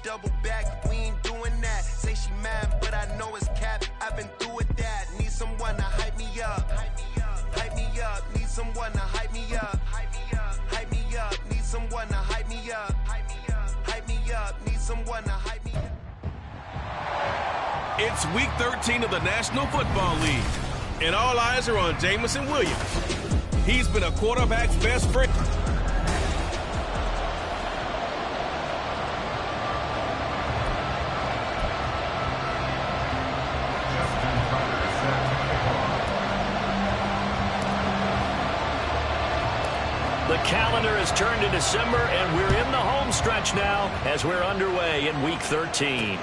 double back, we ain't doing that. Say she mad, but I know it's cap. I've been through with that. Need someone to hype me up. Hype me up. Need someone to hype me up. Hype me up. Need someone to hype me up. Hype me up. Need someone to hype me up. It's week 13 of the National Football League, and all eyes are on Jameson Williams. He's been a quarterback's best friend. The calendar has turned to December, and we're in the home stretch now as we're underway in Week 13.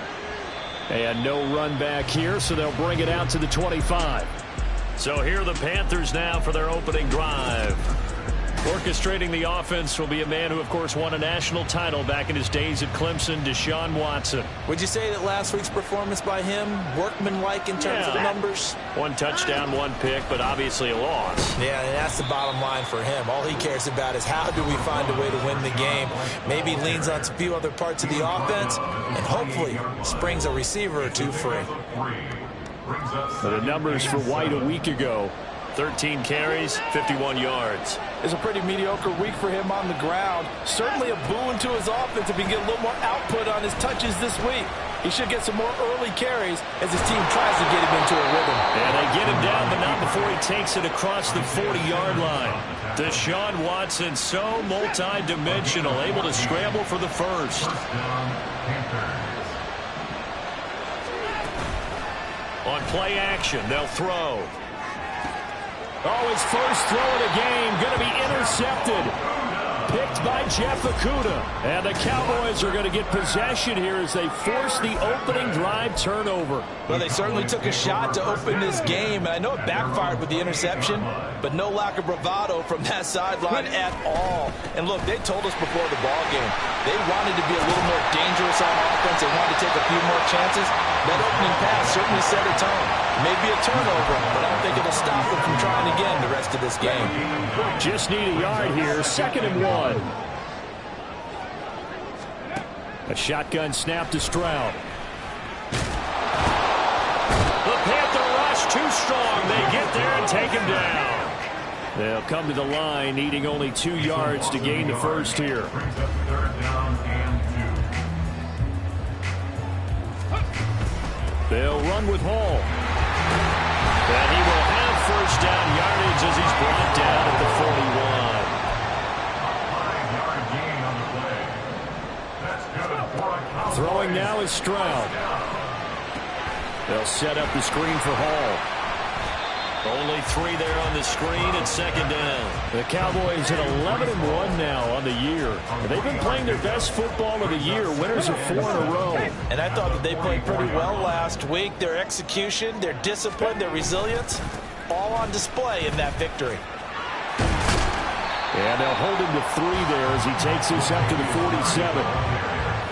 And no run back here, so they'll bring it out to the 25. So here are the Panthers now for their opening drive. Orchestrating the offense will be a man who, of course, won a national title back in his days at Clemson, Deshaun Watson. Would you say that last week's performance by him, workmanlike in terms of the numbers? 1 touchdown, 1 pick, but obviously a loss. Yeah, and that's the bottom line for him. All he cares about is how do we find a way to win the game. Maybe leans on a few other parts of the offense, and hopefully springs a receiver or two free. The numbers for White a week ago. 13 carries, 51 yards. It's a pretty mediocre week for him on the ground. Certainly a boon to his offense if he can get a little more output on his touches this week. He should get some more early carries as his team tries to get him into a rhythm. And they get him down, but not before he takes it across the 40-yard line. Deshaun Watson, so multi-dimensional, able to scramble for the first. On play action, they'll throw. Oh, his first throw of the game going to be intercepted. Picked by Jeff Okudah. And the Cowboys are going to get possession here as they force the opening drive turnover. Well, they certainly took a shot to open this game. And I know it backfired with the interception, but no lack of bravado from that sideline at all. And look, they told us before the ball game, they wanted to be a little more dangerous on offense. They wanted to take a few more chances. That opening pass certainly set a tone. Maybe a turnover, but I don't think it'll stop them from trying again the rest of this game. Just need a yard here. 2nd and 1. A shotgun snap to Stroud. The Panther rush too strong. They get there and take him down. They'll come to the line, needing only 2 yards to gain the first here. They'll run with Hall. And he will have first down yardage as he's brought down at the 41. Throwing now is Stroud. They'll set up the screen for Hall. Only 3 there on the screen at 2nd down. The Cowboys at 11-1 now on the year. They've been playing their best football of the year. Winners of 4 in a row. And I thought that they played pretty well last week. Their execution, their discipline, their resilience, all on display in that victory. And they'll hold him to 3 there as he takes this up to the 47.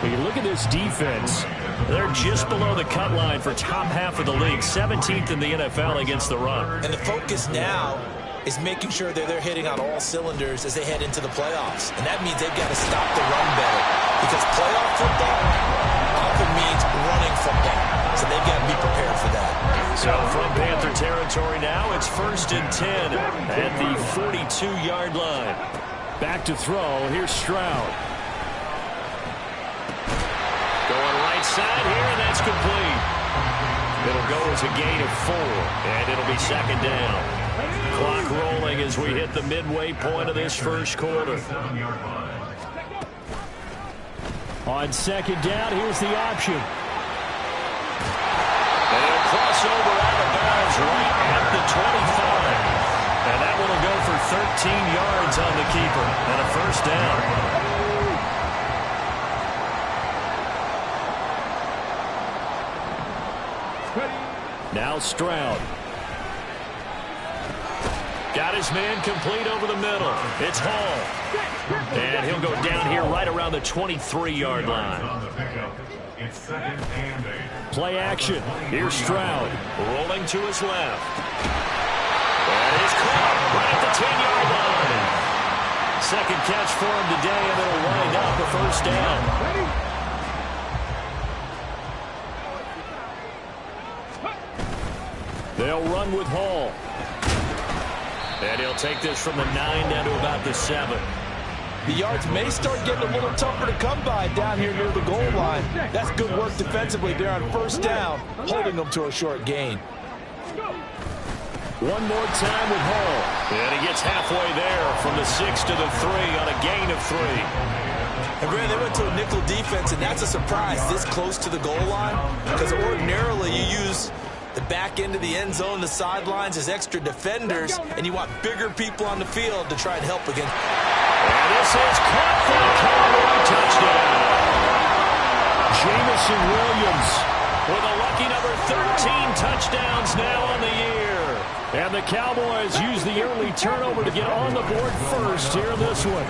When you look at this defense, they're just below the cut line for top half of the league, 17th in the NFL against the run. And the focus now is making sure that they're hitting on all cylinders as they head into the playoffs. And that means they've got to stop the run better. Because playoff football often means running football. So they've got to be prepared for that. So from Panther territory now, it's 1st and 10 at the 42-yard line. Back to throw. Here's Stroud. Going right side here, and that's complete. It'll go as a gain of 4, and it'll be 2nd down. Clock rolling as we hit the midway point of this first quarter. On 2nd down, here's the option. And a crossover out of bounds right at the 25. And that one will go for 13 yards on the keeper and a first down. Now Stroud. Got his man complete over the middle. It's Hall. And he'll go down here right around the 23-yard line. Play action. Here's Stroud. Rolling to his left. And he's caught right at the 10-yard line. Second catch for him today, and it'll wind up a first down. They'll run with Hall. And he'll take this from the 9 down to about the 7. The yards may start getting a little tougher to come by down here near the goal line. That's good work defensively there on first down, holding them to a short gain. One more time with Hall. And he gets halfway there from the 6 to the 3 on a gain of 3. And Grant, they went to a nickel defense, and that's a surprise this close to the goal line, because ordinarily you use the back end of the end zone, the sidelines as extra defenders, and you want bigger people on the field to try and help against. And this is caught for a Cowboy touchdown. Jamison Williams with a lucky number 13 touchdowns now on the year. And the Cowboys use the early turnover to get on the board first here in this one.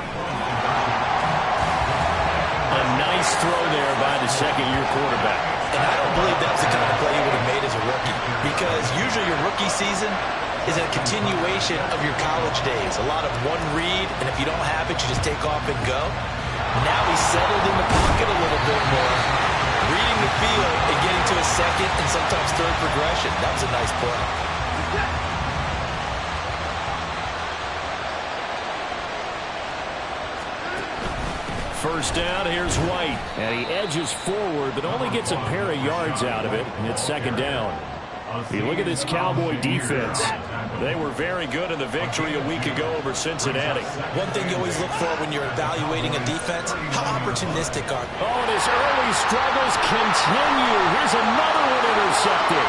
A nice throw there by the second-year quarterback. And I don't believe that's the kind of play he would have made as a rookie, because usually your rookie season is a continuation of your college days. A lot of one read, and if you don't have it, you just take off and go. Now he's settled in the pocket a little bit more, reading the field and getting to a second and sometimes third progression. That was a nice play. First down, here's White. And he edges forward, but only gets a pair of yards out of it. And it's second down. You look at this Cowboy defense. They were very good in the victory a week ago over Cincinnati. One thing you always look for when you're evaluating a defense, how opportunistic are they? Oh, and his early struggles continue. Here's another one intercepted.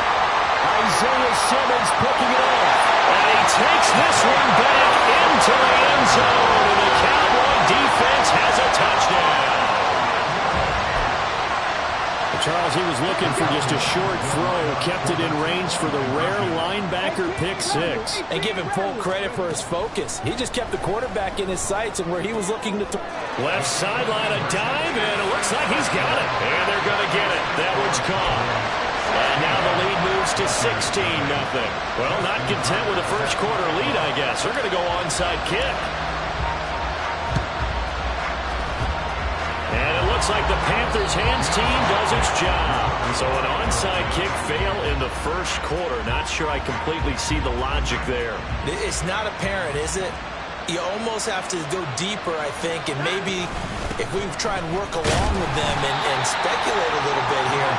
Isaiah Simmons picking it off. And he takes this one back into the end zone. And the Cowboy defense has a touchdown. Charles, he was looking for just a short throw, kept it in range for the rare linebacker pick 6. And give him full credit for his focus. He just kept the quarterback in his sights and where he was looking to left sideline, a dive, and it looks like he's got it. And they're going to get it. That one's caught. And now the lead moves to 16-0. Well, not content with the first quarter lead, I guess. They're going to go onside kick. And it looks like the Panthers' hands team does its job. So an onside kick fail in the first quarter. Not sure I completely see the logic there. It's not apparent, is it? You almost have to go deeper, I think, and maybe if we try and work along with them and speculate a little bit here,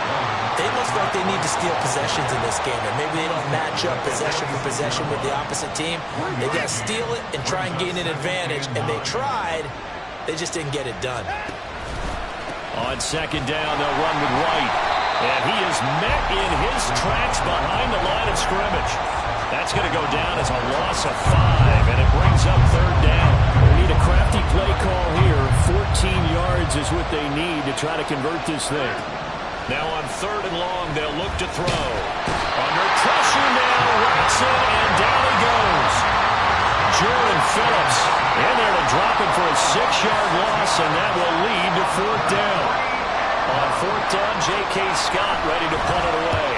they must like they need to steal possessions in this game, and maybe they don't match up possession for possession with the opposite team. They got to steal it and try and gain an advantage, and they tried. They just didn't get it done. On second down, they'll run with White. And he is met in his tracks behind the line of scrimmage. That's going to go down as a loss of 5, and it brings up third down. They need a crafty play call here. 14 yards is what they need to try to convert this thing. Now on third and long, they'll look to throw. Under pressure now, Watson, and down he goes. Jordan Phillips in there to drop him for a 6-yard loss, and that will lead to fourth down. On fourth down, J.K. Scott ready to punt it away.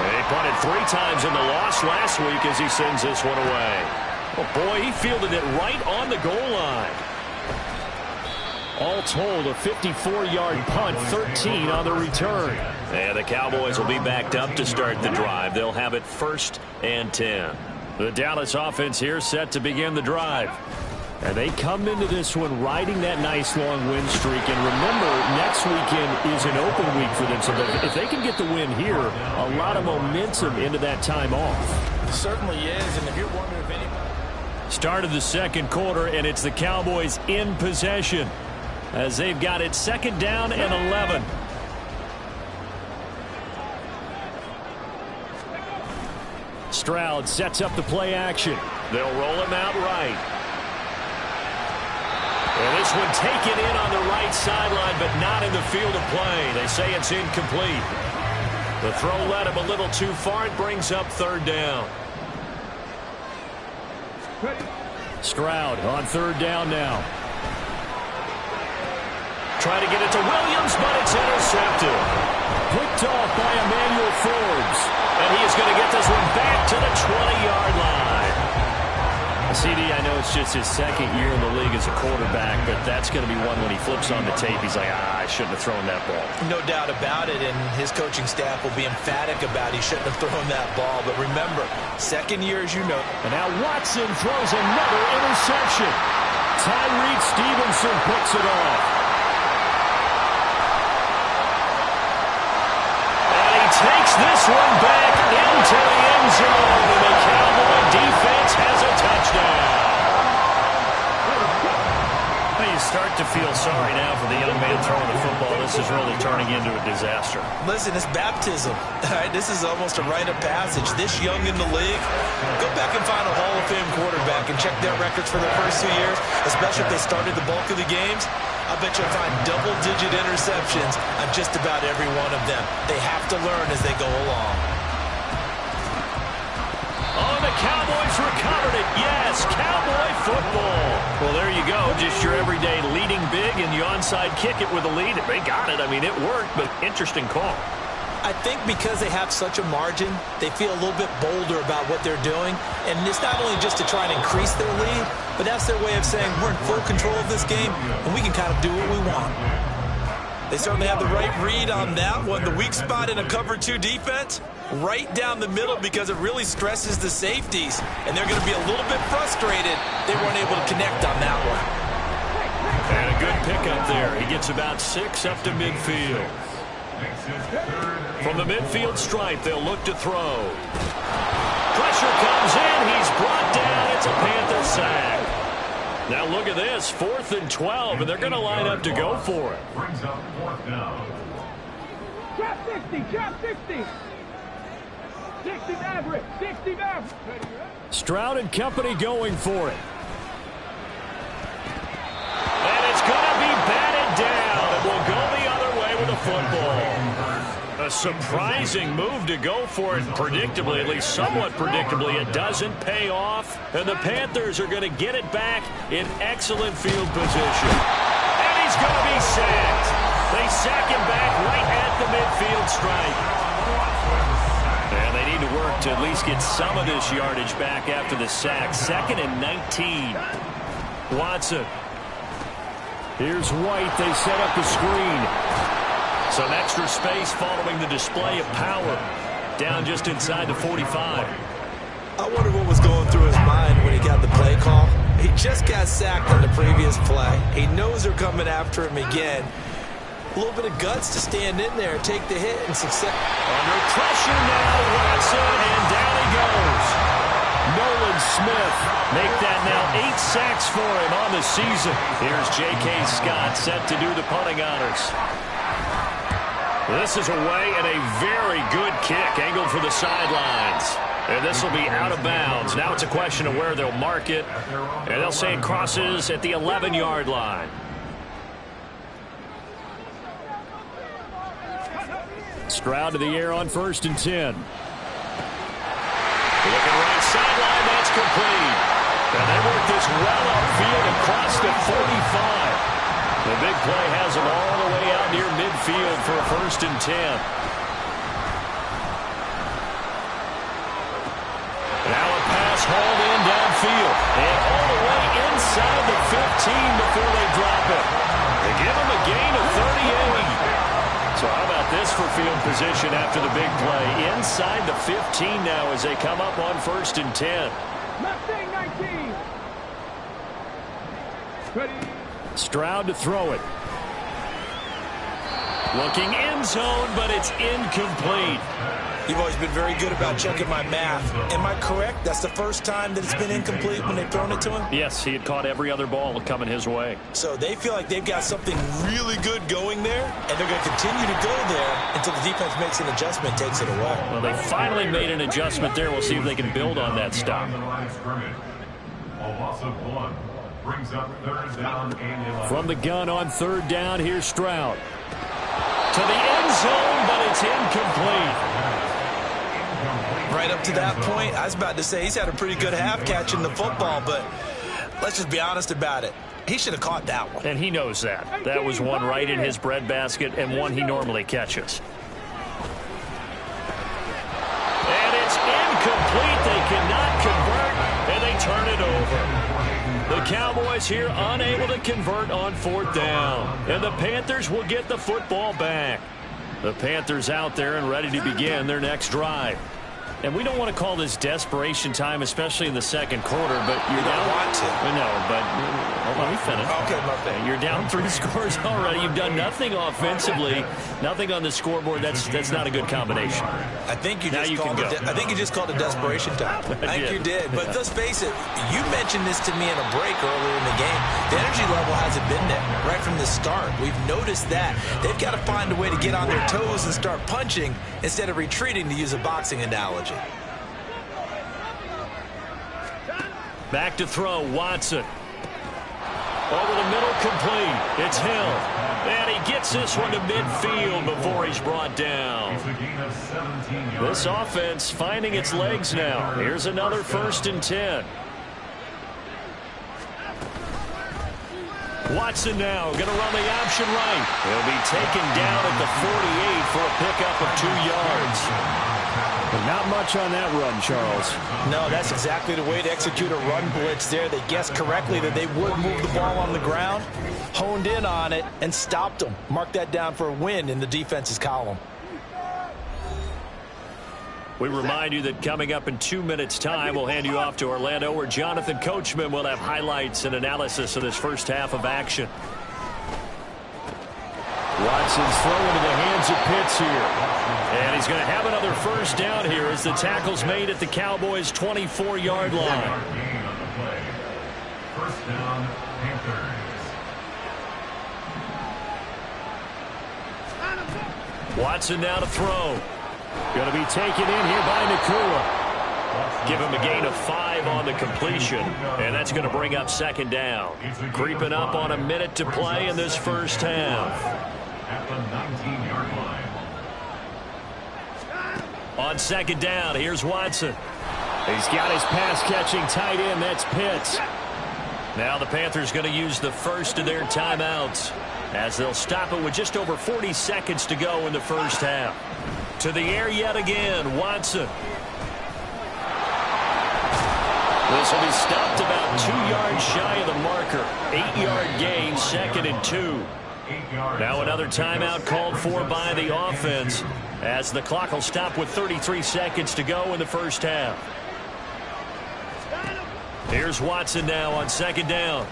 He punted 3 times in the loss last week as he sends this one away. Oh, boy, he fielded it right on the goal line. All told, a 54-yard punt, 13 on the return. And the Cowboys will be backed up to start the drive. They'll have it 1st and 10. The Dallas offense here set to begin the drive. And they come into this one riding that nice long win streak. And remember, next weekend is an open week for them. So if they can get the win here, a lot of momentum into that time off. It certainly is, and if you're wondering if anybody... Start of the second quarter, and it's the Cowboys in possession as they've got it second down and 11. Stroud sets up the play action. They'll roll him out right. And this one taken in on the right sideline, but not in the field of play. They say it's incomplete. The throw led him a little too far. It brings up third down. Stroud on third down now. Try to get it to Williams, but it's intercepted. Picked off by Emmanuel Forbes. And he is going to get this one back to the 20-yard line. CD, I know it's just his second year in the league as a quarterback, but that's going to be one when he flips on the tape, he's like, I shouldn't have thrown that ball. No doubt about it, and his coaching staff will be emphatic about he shouldn't have thrown that ball. But remember, second year, as you know. And now Watson throws another interception. Tyreek Stevenson picks it off. And he takes this one back into the end zone, and the Cowboy defense has a touchdown. Well, you start to feel sorry now for the young man throwing the football. This is really turning into a disaster. Listen, it's baptism. All right, this is almost a rite of passage. This young in the league, go back and find a Hall of Fame quarterback and check their records for the first 2 years, especially if they started the bulk of the games. I bet you'll find double-digit interceptions on just about every one of them. They have to learn as they go along. Oh, the Cowboys recovered it. Yes, Cowboy football. Well, there you go. Just your everyday leading big, and you onside kick it with a lead. They got it. I mean, it worked, but interesting call. I think because they have such a margin, they feel a little bit bolder about what they're doing. And it's not only just to try and increase their lead, but that's their way of saying we're in full control of this game, and we can kind of do what we want. They certainly have the right read on that one. The weak spot in a cover 2 defense, right down the middle, because it really stresses the safeties. And they're going to be a little bit frustrated they weren't able to connect on that one. And a good pickup there. He gets about 6 up to midfield. From the midfield stripe, they'll look to throw. Pressure comes in. He's brought down. It's a Panther sack. Now look at this. 4th and 12, and they're going to line up to go for it. Brings up 4th down. Drop 60, drop 60. 60 Maverick, 60 Maverick. Stroud and company going for it. And it's going to be batted down. It will go the other way with the football. A surprising move to go for it. Predictably, at least somewhat predictably, it doesn't pay off. And the Panthers are going to get it back in excellent field position. And he's going to be sacked. They sack him back right at the midfield stripe. And they need to work to at least get some of this yardage back after the sack. 2nd and 19. Watson. Here's White. They set up the screen. Some extra space following the display of power. Down just inside the 45. I wonder what was going through his mind when he got the play call. He just got sacked on the previous play. He knows they're coming after him again. A little bit of guts to stand in there and take the hit and success. Under pressure now, Watson, and down he goes. Nolan Smith. Make that now 8 sacks for him on the season. Here's J.K. Scott set to do the punting honors. This is away and a very good kick angled for the sidelines. And this will be out of bounds. Now it's a question of where they'll mark it. And they'll say it crosses at the 11-yard line. Stroud to the air on 1st and 10. Looking right sideline, that's complete. And they work this well upfield across the 45. The big play has them all the way out near midfield for a 1st and 10. Now a pass hauled in downfield. And all the way inside the 15 before they drop it. They give them a gain of 38. So how about this for field position after the big play? Inside the 15 now as they come up on 1st and 10. Mustang 19. Ready. Stroud to throw it. Looking end zone, but it's incomplete. You've always been very good about checking my math. Am I correct? That's the first time that it's been incomplete when they've thrown it to him? Yes, he had caught every other ball coming his way. So they feel like they've got something really good going there, and they're going to continue to go there until the defense makes an adjustment, takes it away. Well, they finally made an adjustment there. We'll see if they can build on that stop. A loss of 1. Brings up 3rd down and 11. From the gun on 3rd down, here's Stroud. To the end zone, but it's incomplete. Right up to that point, I was about to say he's had a pretty good half catching the football, but let's just be honest about it. He should have caught that one. And he knows that. That was one right in his breadbasket and one he normally catches. And it's incomplete. They cannot convert, and they turn it over. Cowboys here unable to convert on 4th down. And the Panthers will get the football back. The Panthers out there and ready to begin their next drive. And we don't want to call this desperation time, especially in the second quarter, but you're down. Want to. No, but let me finish. Okay, my bad. You're down 3 scores already. You've done nothing offensively, nothing on the scoreboard. That's not a good combination. I think you just called it desperation time. I think you did. But let's face it, you mentioned this to me in a break earlier in the game. The energy level hasn't been there right from the start. We've noticed that. They've got to find a way to get on their toes and start punching instead of retreating, to use a boxing analogy. Back to throw, Watson. Over the middle, complete. It's Hill. And he gets this one to midfield before he's brought down. This offense finding its legs now. Here's another 1st and 10. Watson now going to run the option right. He'll be taken down at the 48 for a pickup of 2 yards. But not much on that run, Charles. No, that's exactly the way to execute a run blitz there. They guessed correctly that they would move the ball on the ground, honed in on it, and stopped them. Mark that down for a win in the defense's column. We remind you that coming up in 2 minutes' time, we'll hand you off to Orlando, where Jonathan Coachman will have highlights and analysis of this first half of action. Watson's throw into the hands of Pitts here. And he's going to have another 1st down here as the tackle's made at the Cowboys' 24-yard line. 1st down, Panthers. Watson now to throw. Going to be taken in here by Nakua. Give him a gain of 5 on the completion, and that's going to bring up 2nd down. Creeping up on a minute to play in this first half. At the 19-yard line. On 2nd down, here's Watson. He's got his pass-catching tight end. That's Pitts. Now the Panthers going to use the first of their timeouts as they'll stop it with just over 40 seconds to go in the first half. To the air yet again, Watson. This will be stopped about 2 yards shy of the marker. 8-yard gain, 2nd and 2. Now another timeout called for by the offense as the clock will stop with 33 seconds to go in the first half. Here's Watson now on 2nd down.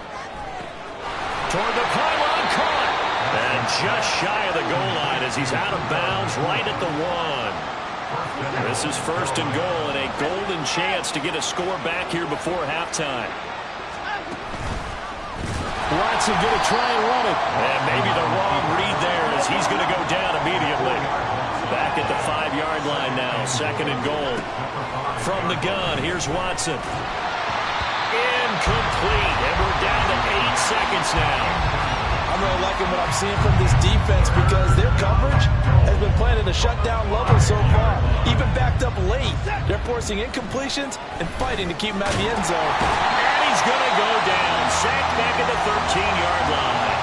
Toward the pylon, caught. And just shy of the goal line as he's out of bounds right at the 1. This is 1st and goal and a golden chance to get a score back here before halftime. Watson going to try and run it. And maybe the wrong read there as he's going to go down immediately. Back at the 5-yard line now, 2nd and goal. From the gun, here's Watson. Incomplete, and we're down to 8 seconds now. I'm really liking what I'm seeing from this defense because their coverage has been playing at a shutdown level so far. Even backed up late, they're forcing incompletions and fighting to keep him out of the end zone. And he's going to go down, sacked back at the 13-yard line.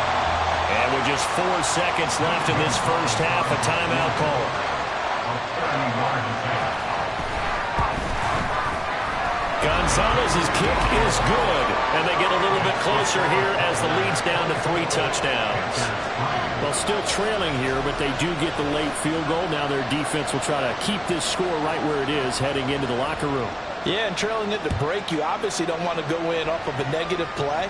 And with just 4 seconds left in this first half, a timeout call. Gonzalez's kick is good, and they get a little bit closer here as the lead's down to 3 touchdowns. Well, still trailing here, but they do get the late field goal. Now their defense will try to keep this score right where it is heading into the locker room. Yeah, and trailing at the break, you obviously don't want to go in off of a negative play.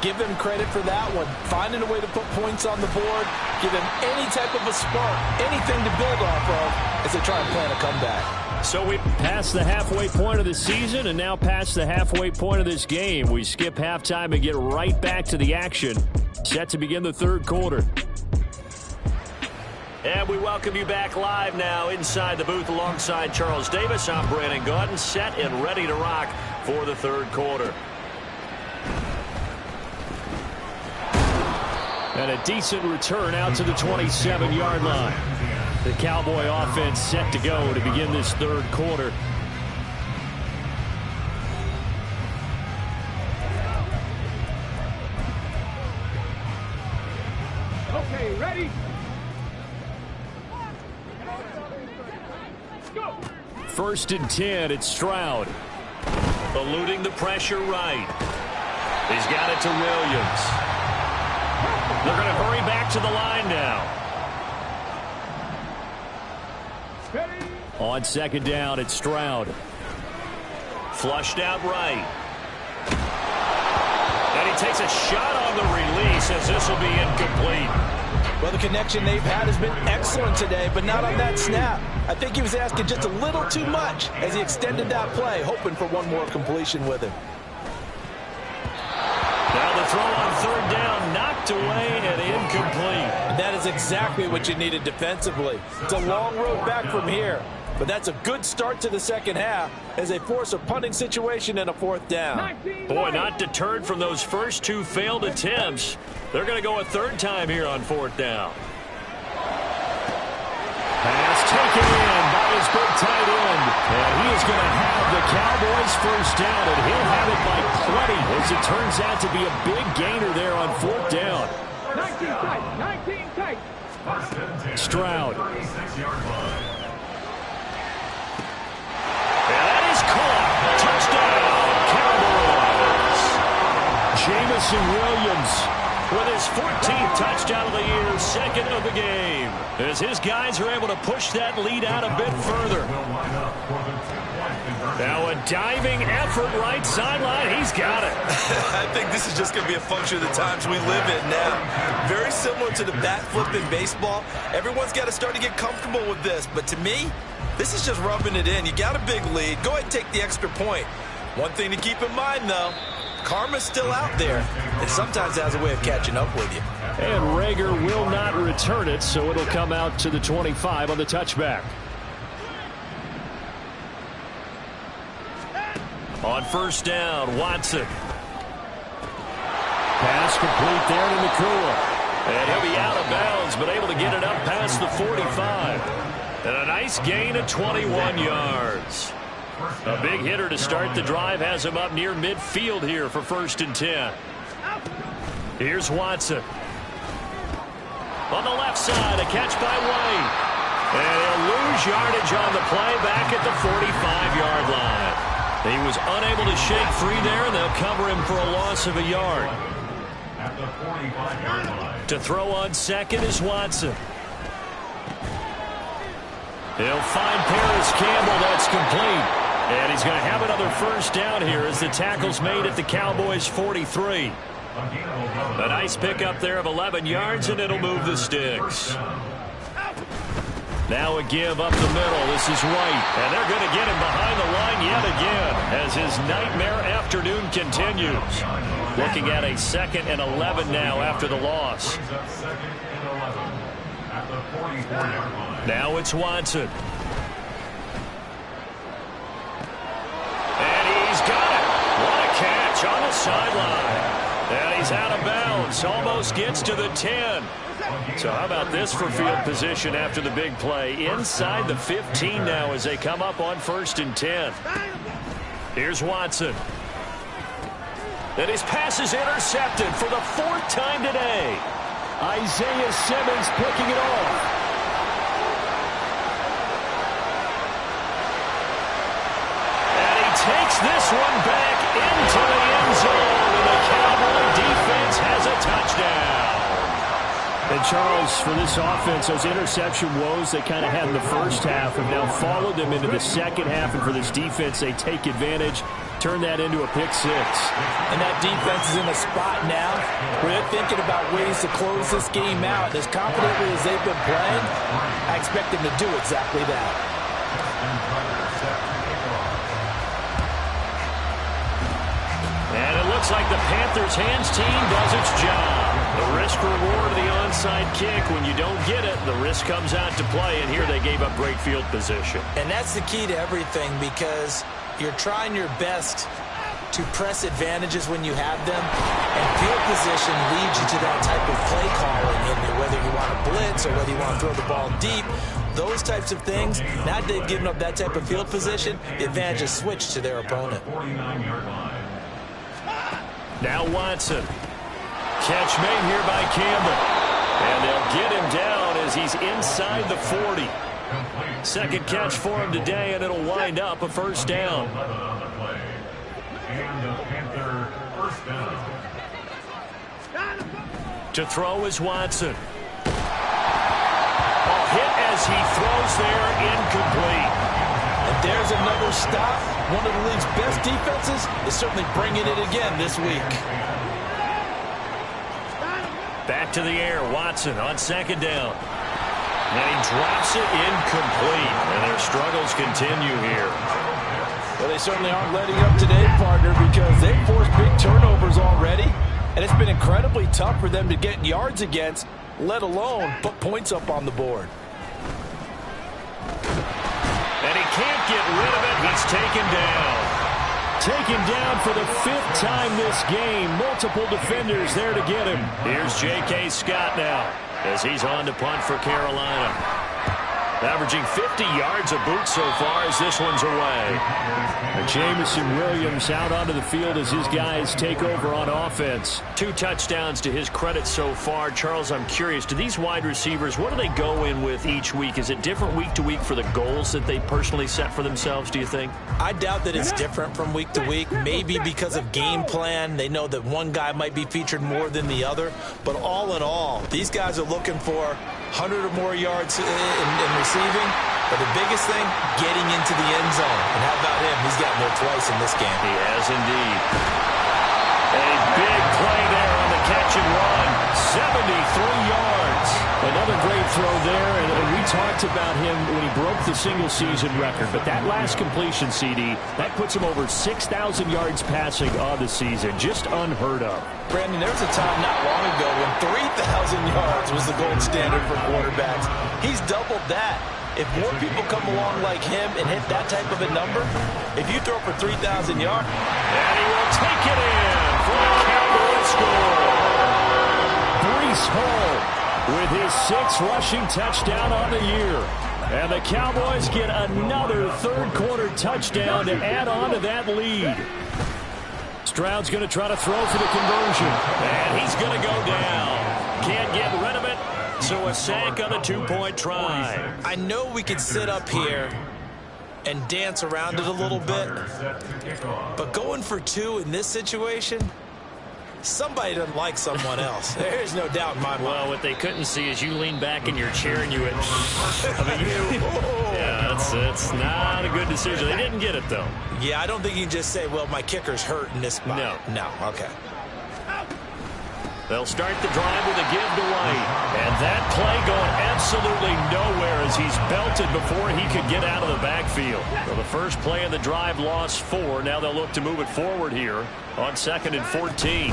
Give them credit for that one. Finding a way to put points on the board, give them any type of a spark, anything to build off of as they try and plan a comeback. So we pass the halfway point of the season and now past the halfway point of this game. We skip halftime and get right back to the action. Set to begin the 3rd quarter. And we welcome you back live now inside the booth alongside Charles Davis. I'm Brandon Gaudin, set and ready to rock for the 3rd quarter. And a decent return out to the 27-yard line. The Cowboy offense set to go to begin this 3rd quarter. Okay, ready? Go! 1st and 10, it's Stroud. Eluding the pressure right. He's got it to Williams. They're going to hurry back to the line now. On second down, it's Stroud. Flushed out right. And he takes a shot on the release as this will be incomplete. Well, the connection they've had has been excellent today, but not on that snap. I think he was asking just a little too much as he extended that play, hoping for one more completion with him. Now the throw on third down, knocked away and incomplete. And that is exactly what you needed defensively. It's a long road back from here, but that's a good start to the second half as they force a punting situation and a fourth down. Boy, not deterred from those first two failed attempts. They're going to go a third time here on fourth down. Pass taken in by his big tight end. And he is going to have the Cowboys first down, and he'll have it by plenty as it turns out to be a big gainer there on fourth down. 19 tight, 19 tight. Stroud. And that is caught. Touchdown, Cowboys. Jamison Williams with his 14th touchdown of the year, second of the game, as his guys are able to push that lead out a bit further. Now a diving effort right sideline. He's got it. I think this is just going to be a function of the times we live in now. Very similar to the bat flip in baseball. Everyone's got to start to get comfortable with this. But to me, this is just rubbing it in. You got a big lead. Go ahead and take the extra point. One thing to keep in mind, though, karma's still out there, and sometimes has a way of catching up with you. And Rager will not return it, so it'll come out to the 25 on the touchback. On first down, Watson. Pass complete there to Nakua. And he'll be out of bounds, but able to get it up past the 45. And a nice gain of 21 yards. A big hitter to start the drive has him up near midfield here for 1st and 10. Here's Watson. On the left side, a catch by White. And he'll lose yardage on the play back at the 45-yard line. He was unable to shake free there, and they'll cover him for a loss of a yard. At the 45-yard line. To throw on second is Watson. He'll find Paris Campbell. That's complete. And he's going to have another first down here as the tackle's made at the Cowboys' 43. A nice pickup there of 11 yards, and it'll move the sticks. Now a give up the middle. This is White. And they're going to get him behind the line yet again as his nightmare afternoon continues. Looking at a 2nd and 11 now after the loss. Now it's Watson. And he's got it. What a catch on the sideline. And he's out of bounds. Almost gets to the 10. So how about this for field position after the big play? Inside the 15 now as they come up on 1st and 10. Here's Watson. And his pass is intercepted for the 4th time today. Isaiah Simmons picking it off. And he takes this one back into the end zone. And the Cowboy defense has a touchdown. And Charles, for this offense, those interception woes they kind of had in the first half have now followed them into the second half. And for this defense, they take advantage, turn that into a pick six. And that defense is in a spot now where they're thinking about ways to close this game out. As confidently as they've been playing, I expect them to do exactly that. And it looks like the Panthers' hands team does its job. The risk-reward of the onside kick. When you don't get it, the risk comes out to play, and here they gave up great field position. And that's the key to everything, because you're trying your best to press advantages when you have them, and field position leads you to that type of play calling, and whether you want to blitz or whether you want to throw the ball deep, those types of things. Now that they've given up that type of field position, the advantage is switched to their opponent. Now Watson. Catch made here by Campbell. And they'll get him down as he's inside the 40. Second catch for him today, and it'll wind up a first down. And the Panther first down. To throw is Watson. Hit as he throws there, incomplete. And there's another stop. One of the league's best defenses is certainly bringing it again this week. Back to the air, Watson on second down. And he drops it incomplete. And their struggles continue here. Well, they certainly aren't letting up today, partner, because they've forced big turnovers already. And it's been incredibly tough for them to get yards against, let alone put points up on the board. And he can't get rid of it. He's taken down. Taken down for the 5th time this game. Multiple defenders there to get him. Here's J.K. Scott now as he's on to punt for Carolina. Averaging 50 yards a boot so far as this one's away. And Jameson Williams out onto the field as his guys take over on offense. 2 touchdowns to his credit so far. Charles, I'm curious, do these wide receivers, what do they go in with each week? Is it different week to week for the goals that they personally set for themselves, do you think? I doubt that it's different from week to week. Maybe because of game plan. They know that one guy might be featured more than the other. But all in all, these guys are looking for 100 or more yards in receiving, but the biggest thing, getting into the end zone. And how about him? He's gotten there twice in this game. He has indeed. A big play there on the catch and run. 73 yards. Another great throw there, and we talked about him when he broke the single-season record. But that last completion, CD, that puts him over 6,000 yards passing on the season. Just unheard of. Brandon, there was a time not long ago when 3,000 yards was the gold standard for quarterbacks. He's doubled that. If more people come along like him and hit that type of a number, if you throw for 3,000 yards. And he will take it in for the Cowboys score. Breece Hall with his 6th rushing touchdown on the year. And the Cowboys get another third-quarter touchdown to add on to that lead. Stroud's going to try to throw for the conversion. And he's going to go down. Can't get rid of it. So a sack on a 2-point try. I know we could sit up here and dance around it a little bit, but going for 2 in this situation, somebody doesn't like someone else. There's no doubt in my mind. Well, what they couldn't see is you lean back in your chair and you went, yeah, it's not a good decision. They didn't get it, though. Yeah, I don't think you can just say, well, my kicker's hurt in this spot. No, okay. They'll start the drive with a give to White. And that play going absolutely nowhere as he's belted before he could get out of the backfield. So the first play of the drive lost 4. Now they'll look to move it forward here on 2nd and 14.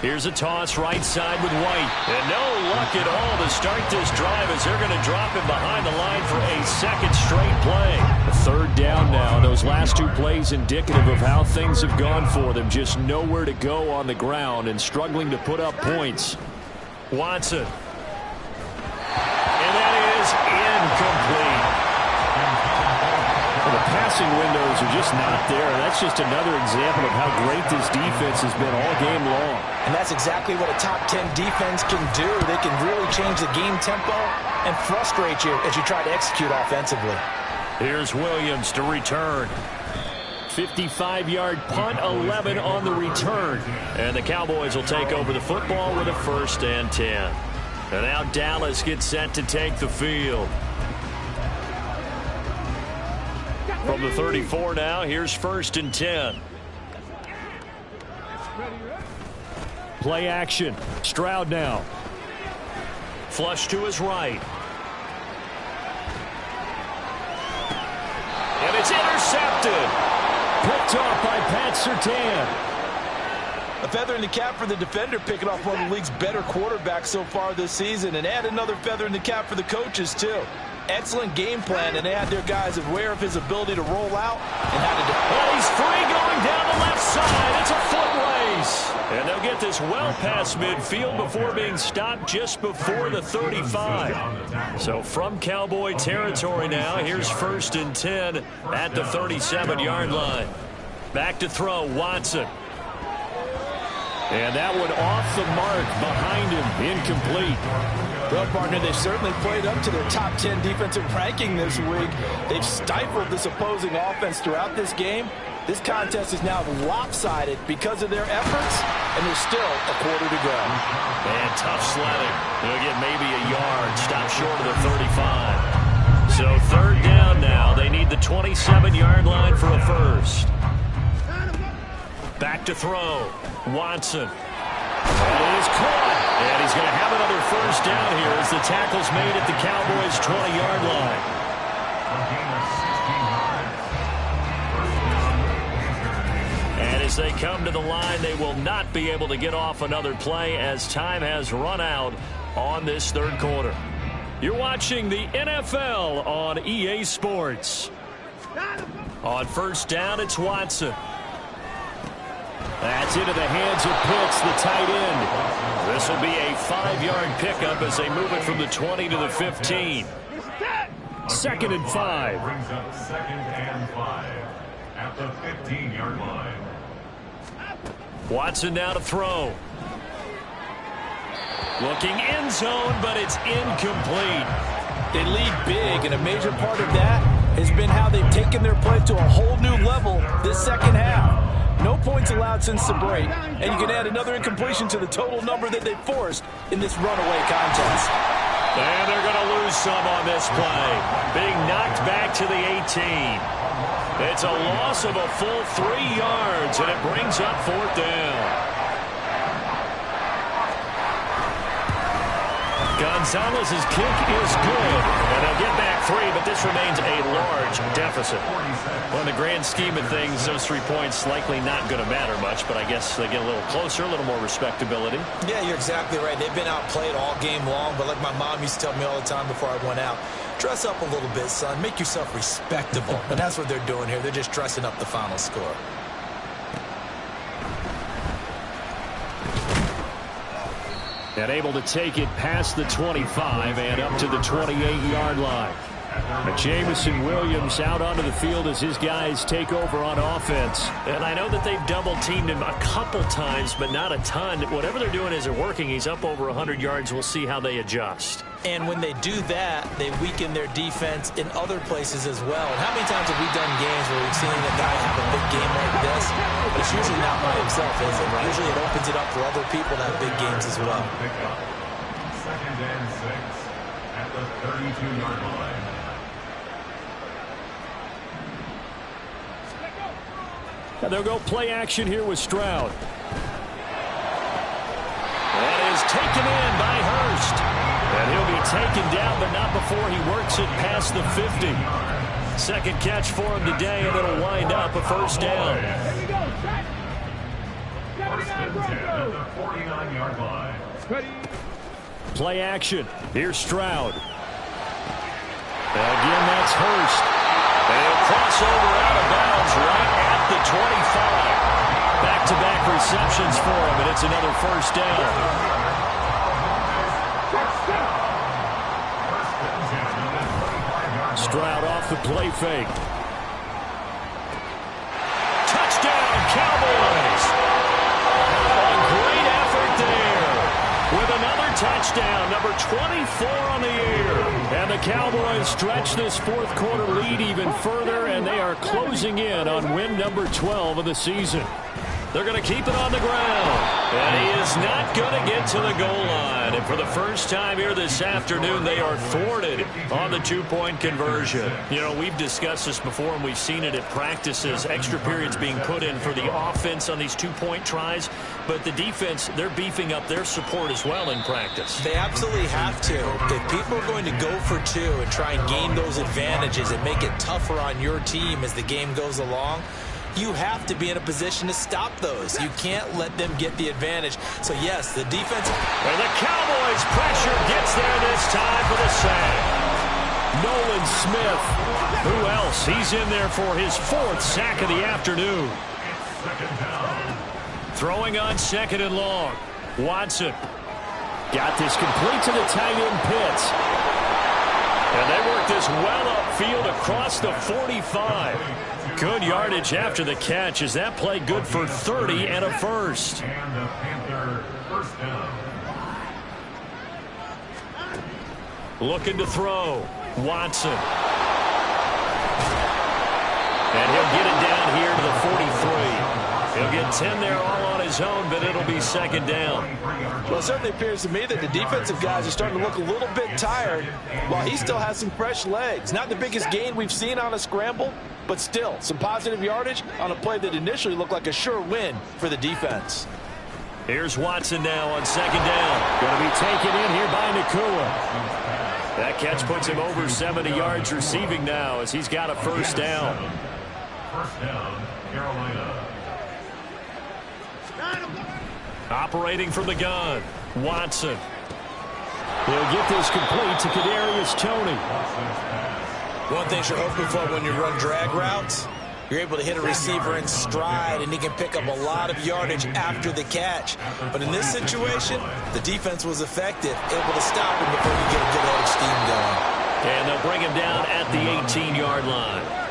Here's a toss right side with White. And no luck at all to start this drive as they're going to drop him behind the line for a 2nd straight play. A 3rd down now. Those last 2 plays indicative of how things have gone for them. Just nowhere to go on the ground and struggling to put up points. Watson. And that is incomplete. Well, the passing windows are just not there. That's just another example of how great this defense has been all game long. And that's exactly what a top 10 defense can do. They can really change the game tempo and frustrate you as you try to execute offensively. Here's Williams to return. 55-yard punt, 11 on the return. And the Cowboys will take over the football with a 1st and 10. And now Dallas gets set to take the field. From the 34 now, here's 1st and 10. Play action. Stroud now. Flush to his right. And it's intercepted. Picked off by Pat Surtain. A feather in the cap for the defender, picking off one of the league's better quarterbacks so far this season, and add another feather in the cap for the coaches, too. Excellent game plan, and they had their guys aware of his ability to roll out and how to do it. Oh, he's free going down the left side. It's a foot race. And they'll get this well past midfield before being stopped just before the 35. So from Cowboy territory now, here's 1st and 10 at the 37-yard line. Back to throw, Watson. And that one off the mark behind him, incomplete. Well, partner, they've certainly played up to their top 10 defensive ranking this week. They've stifled this opposing offense throughout this game. This contest is now lopsided because of their efforts, and there's still a quarter to go. And tough sledding. They'll get maybe a yard. Stop short of the 35. So third down now. They need the 27-yard line for a first. Back to throw. Watson. And it is caught. And he's going to have another first down here as the tackle's made at the Cowboys' 20-yard line. And as they come to the line, they will not be able to get off another play as time has run out on this third quarter. You're watching the NFL on EA Sports. On first down, it's Watson. That's into the hands of Pitts, the tight end. This will be a 5-yard pickup as they move it from the 20 to the 15. 2nd and 5. Brings up 2nd and 5 at the 15-yard line. Watson now to throw. Looking end zone, but it's incomplete. They lead big, and a major part of that has been how they've taken their play to a whole new level this second half. No points allowed since the break, and you can add another incompletion to the total number that they forced in this runaway contest. And they're going to lose some on this play. Being knocked back to the 18. It's a loss of a full 3 yards, and it brings up 4th down. Gonzalez's kick is good, and they'll get back 3, but this remains a large deficit. Well, in the grand scheme of things, those 3 points likely not going to matter much, but I guess they get a little closer, a little more respectability. Yeah, you're exactly right. They've been outplayed all game long, but like my mom used to tell me all the time before I went out, dress up a little bit, son. Make yourself respectable. And that's what they're doing here. They're just dressing up the final score. And able to take it past the 25 and up to the 28-yard line. Jamison Williams out onto the field as his guys take over on offense. And I know that they've double-teamed him a couple times, but not a ton. Whatever they're doing isn't working. He's up over 100 yards. We'll see how they adjust. And when they do that, they weaken their defense in other places as well. And how many times have we done games where we've seen a guy have a big game like this? But it's usually not by himself, is it? Usually it opens it up for other people to have big games as well. 2nd and 6 at the 32-yard line. And they'll go play action here with Stroud. That is taken in by Hurst. And he'll be taken down, but not before he works it past the 50. 2nd catch for him today, and it'll wind up a first down. First and 10 at the 49-yard line. Play action. Here's Stroud. Again, that's Hurst. And he'll cross over out of bounds right at the 25. Back-to-back receptions for him, and it's another first down. Stroud off the play fake. Touchdown, Cowboys! A great effort there with another touchdown, number 24 on the year. And the Cowboys stretch this 4th quarter lead even further, and they are closing in on win number 12 of the season. They're going to keep it on the ground. And he is not going to get to the goal line. And for the first time here this afternoon, they are thwarted on the 2-point conversion. You know, we've discussed this before, and we've seen it at practices. Extra periods being put in for the offense on these 2-point tries. But the defense, they're beefing up their support as well in practice. They absolutely have to. If people are going to go for 2 and try and gain those advantages and make it tougher on your team as the game goes along, you have to be in a position to stop those. You can't let them get the advantage. So, yes, the defense. And the Cowboys' pressure gets there this time for the sack. Nolan Smith. Who else? He's in there for his 4th sack of the afternoon. Throwing on 2nd and long. Watson. Got this complete to the tight end Pitts. And they work this well upfield across the 45. Good yardage after the catch. Is that play good for 30 and a first? And the Panther first down. Looking to throw. Watson. And he'll get it down here to the 43. He'll get 10 there all on his own, but it'll be second down. Well, it certainly appears to me that the defensive guys are starting to look a little bit tired while he still has some fresh legs. Not the biggest gain we've seen on a scramble, but still some positive yardage on a play that initially looked like a sure win for the defense. Here's Watson now on second down. Going to be taken in here by Nakua. That catch puts him over 70 yards receiving now as he's got a first down. First down, Carolina. Operating from the gun, Watson. He'll get this complete to Kadarius Toney. One thing you're hoping for when you run drag routes, you're able to hit a receiver in stride, and he can pick up a lot of yardage after the catch. But in this situation, the defense was effective, able to stop him before you get a good head of steam going. And they'll bring him down at the 18-yard line.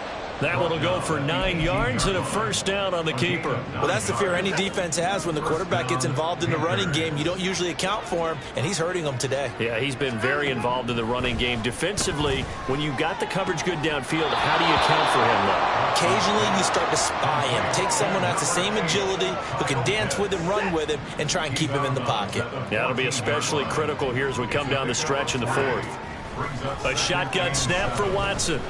That one will go for 9 yards and a first down on the keeper. Well, that's the fear any defense has when the quarterback gets involved in the running game. You don't usually account for him, and he's hurting them today. Yeah, he's been very involved in the running game. Defensively, when you got the coverage good downfield, how do you account for him, though? Occasionally, you start to spy him. Take someone that's the same agility, who can dance with him, run with him, and try and keep him in the pocket. Yeah, it'll be especially critical here as we come down the stretch in the fourth. A shotgun snap for Watson.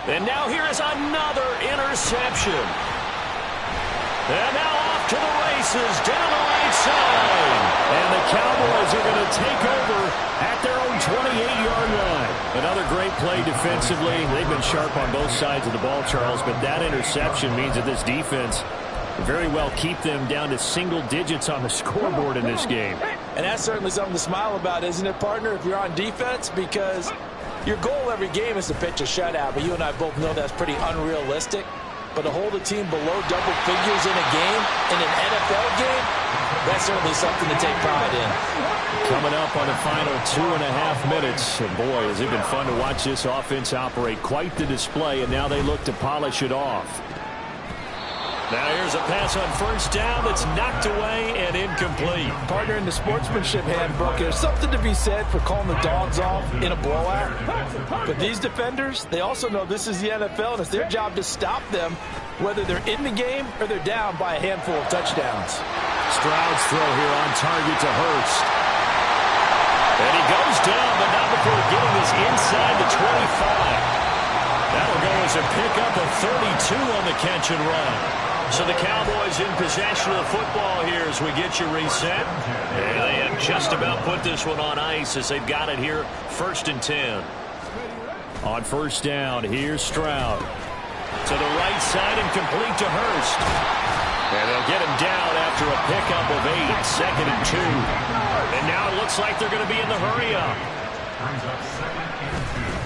And now here is another interception. And now off to the races down the right side. And the Cowboys are going to take over at their own 28-yard line. Another great play defensively. They've been sharp on both sides of the ball, Charles, but that interception means that this defense very well keep them down to single digits on the scoreboard in this game. And that's certainly something to smile about, isn't it, partner, if you're on defense? Because your goal every game is to pitch a shutout, but you and I both know that's pretty unrealistic. But to hold a team below double figures in a game, in an NFL game, that's certainly something to take pride in. Coming up on the final 2.5 minutes. And boy, has it been fun to watch this offense operate. Quite the display, and now they look to polish it off. Now here's a pass on first down that's knocked away and incomplete. Partner, in the sportsmanship handbook, there's something to be said for calling the dogs off in a blowout. But these defenders, they also know this is the NFL, and it's their job to stop them, whether they're in the game or they're down by a handful of touchdowns. Stroud's throw here on target to Hurst. And he goes down, but not before getting this inside the 25. That'll go as a pickup of 32 on the catch and run. So the Cowboys in possession of the football here as we get you reset. And they have just about put this one on ice as they've got it here, 1st and 10. On first down, here's Stroud. To the right side and complete to Hurst. And they'll get him down after a pickup of 8, 2nd and 2. And now it looks like they're going to be in the hurry-up. Brings up 2nd and 2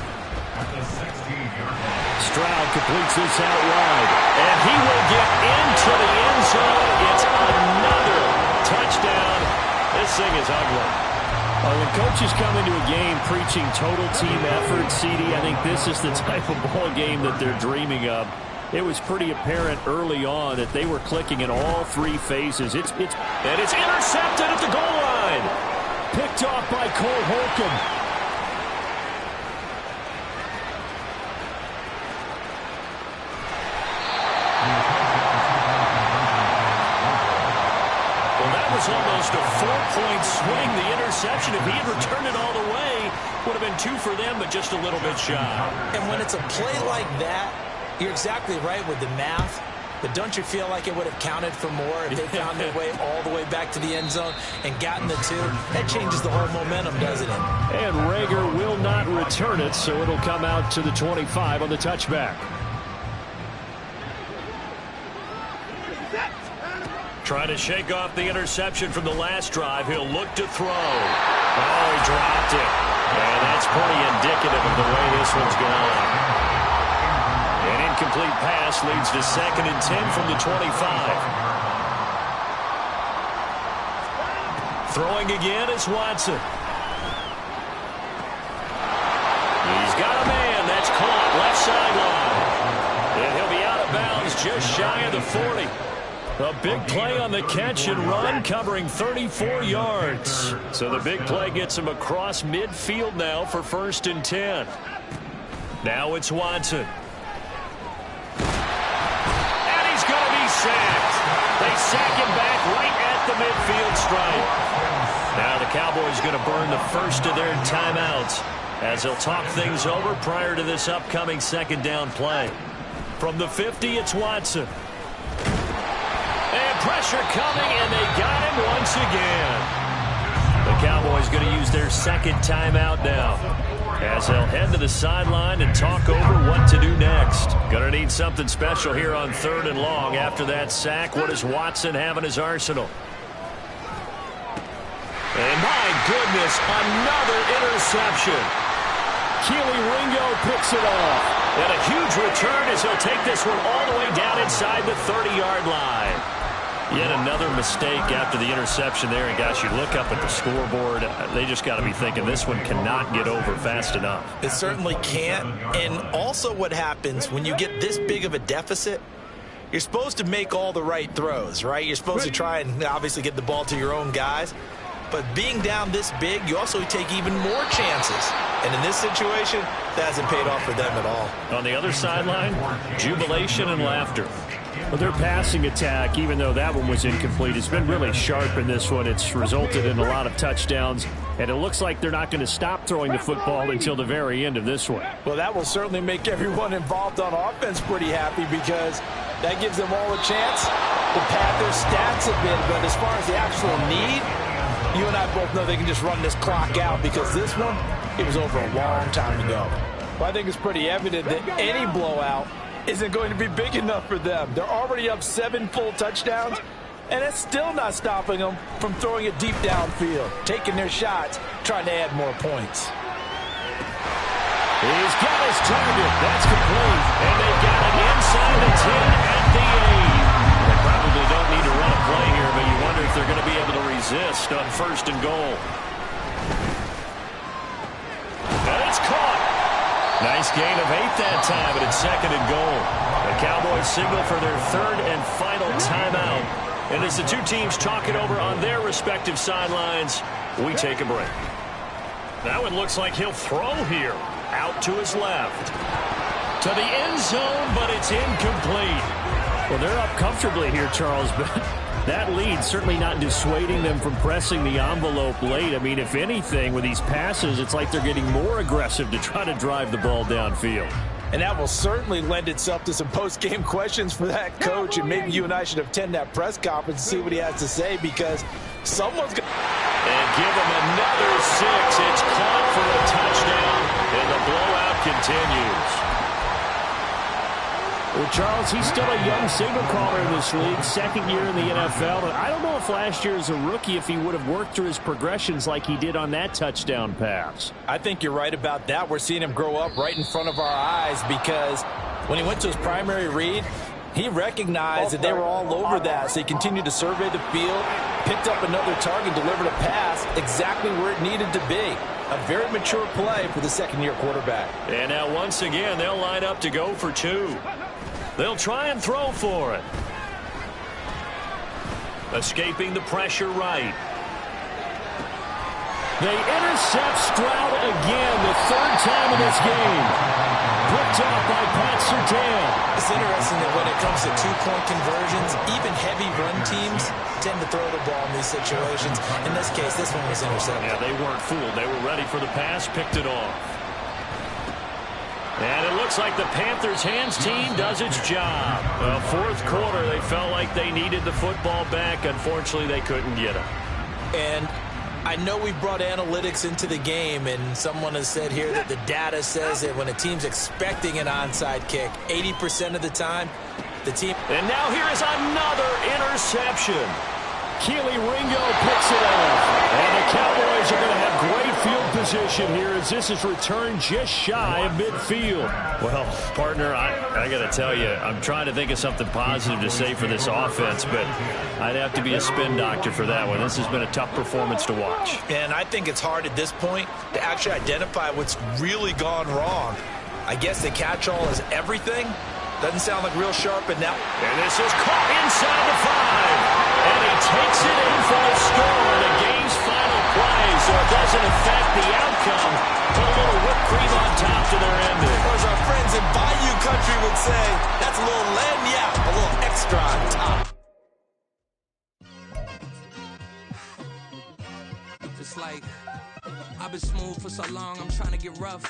at the 16-yard line. Stroud completes this out wide. And he will get into the end zone. It's another touchdown. This thing is ugly. When coaches come into a game preaching total team effort, CD, I think this is the type of ball game that they're dreaming of. It was pretty apparent early on that they were clicking in all 3 phases. And it's intercepted at the goal line. Picked off by Cole Holcomb. Almost a 4-point swing. The interception, if he had returned it all the way, would have been 2 for them, but just a little bit shy. And when it's a play like that, you're exactly right with the math. But don't you feel like it would have counted for more if they found their way all the way back to the end zone and gotten the 2? That changes the whole momentum, doesn't it? And Rager will not return it, so it'll come out to the 25 on the touchback. Trying to shake off the interception from the last drive. He'll look to throw. Oh, he dropped it. And that's pretty indicative of the way this one's gone. An incomplete pass leads to 2nd and 10 from the 25. Throwing again is Watson. He's got a man. That's caught left sideline. And he'll be out of bounds just shy of the 40. A big play on the catch and run, covering 34 yards. So the big play gets him across midfield now for 1st and 10. Now it's Watson. And he's going to be sacked. They sack him back right at the midfield stripe. Now the Cowboys going to burn the first of their timeouts as they'll talk things over prior to this upcoming 2nd down play. From the 50, it's Watson. And pressure coming, and they got him once again. The Cowboys going to use their 2nd timeout now as they'll head to the sideline and talk over what to do next. Going to need something special here on 3rd and long. After that sack, what does Watson have in his arsenal? And my goodness, another interception. Keely Ringo picks it off. And a huge return as he'll take this one all the way down inside the 30-yard line. Yet another mistake after the interception there. And, gosh, you look up at the scoreboard, they just got to be thinking this one cannot get over fast enough. It certainly can't. And also what happens when you get this big of a deficit, you're supposed to make all the right throws, right? You're supposed to try and obviously get the ball to your own guys. But being down this big, you also take even more chances. And in this situation, that hasn't paid off for them at all. On the other sideline, jubilation and laughter. Well, their passing attack, even though that one was incomplete, has been really sharp in this one. It's resulted in a lot of touchdowns, and it looks like they're not going to stop throwing the football until the very end of this one. Well, that will certainly make everyone involved on offense pretty happy because that gives them all a chance to pad their stats a bit. But as far as the actual need, you and I both know they can just run this clock out because this one, it was over a long time ago. Well, I think it's pretty evident that any blowout isn't going to be big enough for them. They're already up 7 full touchdowns, and it's still not stopping them from throwing it deep downfield, taking their shots, trying to add more points. He's got his target. That's complete. And they got him inside the 10 at the 8. They probably don't need to run a play here, but you wonder if they're going to be able to resist on 1st and goal. And it's caught. Nice gain of 8 that time, but it's 2nd and goal. The Cowboys signal for their 3rd and final timeout. And as the two teams talk it over on their respective sidelines, we take a break. That one looks like he'll throw here. Out to his left. To the end zone, but it's incomplete. Well, they're up comfortably here, Charles, but that lead certainly not dissuading them from pressing the envelope late. I mean, if anything, with these passes, it's like they're getting more aggressive to try to drive the ball downfield. And that will certainly lend itself to some post-game questions for that coach, and maybe you and I should attend that press conference and see what he has to say because someone's going to... And give him another 6. It's caught for a touchdown, and the blowout continues. Well, Charles, he's still a young signal caller in this league, 2nd year in the NFL. And I don't know if last year as a rookie, if he would have worked through his progressions like he did on that touchdown pass. I think you're right about that. We're seeing him grow up right in front of our eyes because when he went to his primary read, he recognized that they were all over that, so he continued to survey the field, picked up another target, delivered a pass exactly where it needed to be. A very mature play for the 2nd-year quarterback. And now once again, they'll line up to go for 2. They'll try and throw for it. Escaping the pressure right. They intercept Stroud again, the 3rd time in this game. Picked off by Pat Surtain. It's interesting that when it comes to 2-point conversions, even heavy run teams tend to throw the ball in these situations. In this case, this one was intercepted. Yeah, they weren't fooled. They were ready for the pass, picked it off. And it looks like the Panthers' hands team does its job. 4th quarter, they felt like they needed the football back. Unfortunately, they couldn't get it. And I know we brought analytics into the game, and someone has said here that the data says that when a team's expecting an onside kick, 80% of the time, the team... And now here is another interception. Keely Ringo picks it off. And the Cowboys are going to have great field position here as this is returned just shy of midfield. Well, partner, I got to tell you, I'm trying to think of something positive to say for this offense, but I'd have to be a spin doctor for that one. This has been a tough performance to watch. And I think it's hard at this point to actually identify what's really gone wrong. I guess the catch-all is everything, Doesn't sound like real sharp, and now. And this is caught inside the 5. And he takes it in for the score in the game's final play, so it doesn't affect the outcome. Put a little whipped cream on top to their ending. Or as our friends in Bayou Country would say, that's a little lagniappe, a little extra on top. It's like, I've been smooth for so long, I'm trying to get rough.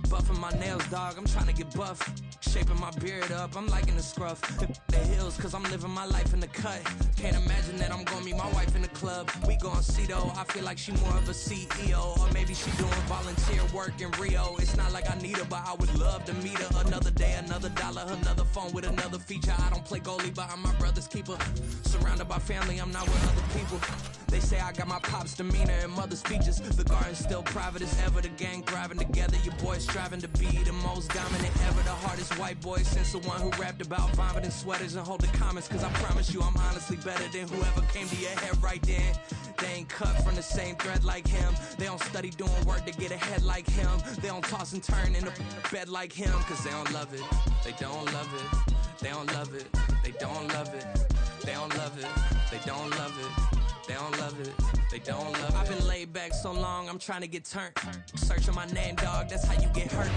Buffing my nails, dog, I'm trying to get buff. Shaping my beard up, I'm liking the scruff. The hills, cause I'm living my life in the cut. Can't imagine that I'm gonna meet my wife in the club. We gon' see though, I feel like she more of a CEO. Or maybe she doing volunteer work in Rio. It's not like I need her, but I would love to meet her. Another day, another dollar, another phone with another feature. I don't play goalie, but I'm my brother's keeper. Surrounded by family, I'm not with other people. They say I got my pop's demeanor and mother's features. The garden's still private as ever. The gang thriving together. Your boys striving to be the most dominant ever. The hardest white boy since the one who rapped about vomiting sweaters and holding comments. Cause I promise you I'm honestly better than whoever came to your head right then. They ain't cut from the same thread like him. They don't study doing work to get ahead like him. They don't toss and turn in the bed like him. Cause they don't love it. They don't love it. They don't love it. They don't love it. They don't love it. They don't love it. They don't love it, they don't love it. I've been laid back so long, I'm trying to get turned. Searching my name, dog, that's how you get hurt.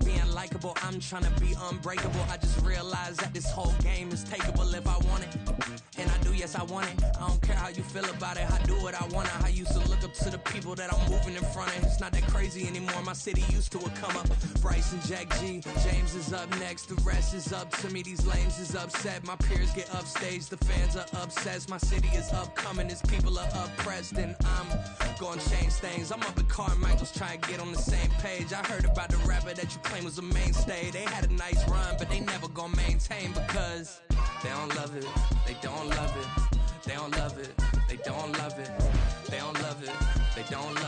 Being likable, I'm trying to be unbreakable. I just realized that this whole game is takeable if I want it. And I do, yes, I want it. I don't care how you feel about it, I do what I want. I used to look up to the people that I'm moving in front of. It's not that crazy anymore, my city used to a come up. Bryce and Jack G, James is up next. The rest is up to me, these lames is upset. My peers get upstage, the fans are obsessed. My city is upcoming, it's people are oppressed, and I'm gonna change things. I'm up at Carmichael's trying to get on the same page. I heard about the rapper that you claim was a mainstay. They had a nice run, but they never gonna maintain because they don't love it. They don't love it. They don't love it. They don't love it. They don't love it. They don't love it.